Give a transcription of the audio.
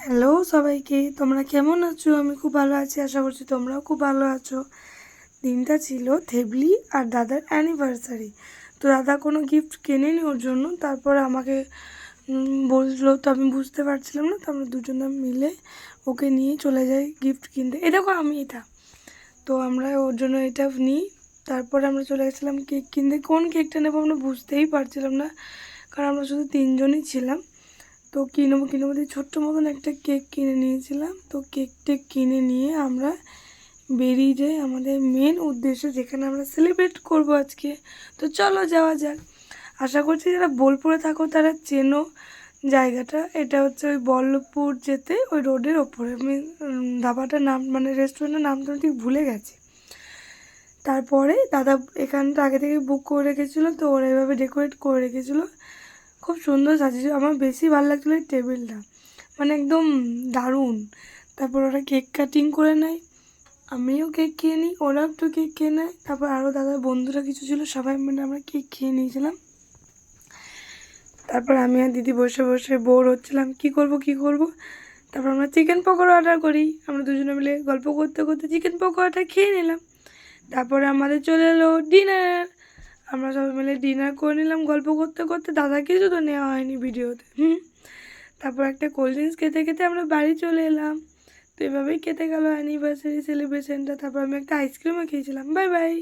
Hello সবাইকে, তোমরা কেমন আছো? আমি খুব ভালো আছি, আশা করছি তোমরাও খুব ভালো আছো। দিনটা ছিল থেবলি আর দাদার অ্যানিভার্সারি। তো দাদা কোনো গিফট কেনেনি ওর জন্য, তারপর আমাকে বললো, তো আমি বুঝতে পারছিলাম না, তো আমরা দুজনে মিলে ওকে নিয়ে চলে যাই গিফট কিনতে। এ দেখো আমি এটা, তো আমরা ওর জন্য এটা নিই। তারপরে আমরা চলে গেছিলাম কেক কিনতে। কোন কেকটা নেবো আমরা বুঝতেই পারছিলাম না, কারণ আমরা শুধু তিনজনই ছিলাম। তো কিনবো দিয়ে ছোট্ট মতন একটা কেক কিনে নিয়েছিলাম। তো কেকটা কিনে নিয়ে আমরা বেরিয়ে যাই আমাদের মেন উদ্দেশ্য, যেখানে আমরা সেলিব্রেট করব আজকে। তো চলো যাওয়া যাক। আশা করছি যারা বোলপুরে থাকো তারা চেনো জায়গাটা। এটা হচ্ছে ওই বল্লভপুর যেতে ওই রোডের ওপরে। আমি ধাবাটার নাম মানে রেস্টুরেন্টের নামটা ঠিক ভুলে গেছি। তারপরে দাদা এখানটা আগে থেকে বুক করে রেখেছিলো, তো ওরা এভাবে ডেকোরেট করে রেখেছিলো, খুব সুন্দর সাজিয়েছিল। আমার বেশি ভালো লাগছিলো এই টেবিলটা, মানে একদম দারুণ। তারপর ওরা কেক কাটিং করে নেয়, আমিও কেক খেয়ে নিই, ওরাও একটু কেক খেয়ে নেয়। তারপর আরও দাদার বন্ধুরা কিছু ছিল, সবাই মিলে আমরা কেক খেয়ে নিয়েছিলাম। তারপর আমি আর দিদি বসে বসে বোর হচ্ছিলাম, কি করব। তারপর আমরা চিকেন পকোড়া অর্ডার করি, আমরা দুজনে মিলে গল্প করতে করতে চিকেন পকোড়াটা খেয়ে নিলাম। তারপরে আমাদের চলে এলো ডিনার, আমরা সবাই মিলে ডিনার করে নিলাম গল্প করতে করতে। দাদা কিছু তো নেওয়া হয়নি ভিডিওতে। তারপর একটা কোল্ড ড্রিঙ্কস খেতে খেতে আমরা বাড়ি চলে এলাম। তো এভাবেই কেটে গেল অ্যানিভার্সারি সেলিব্রেশনটা। তারপর আমি একটা আইসক্রিমও খেয়েছিলাম। Bye bye.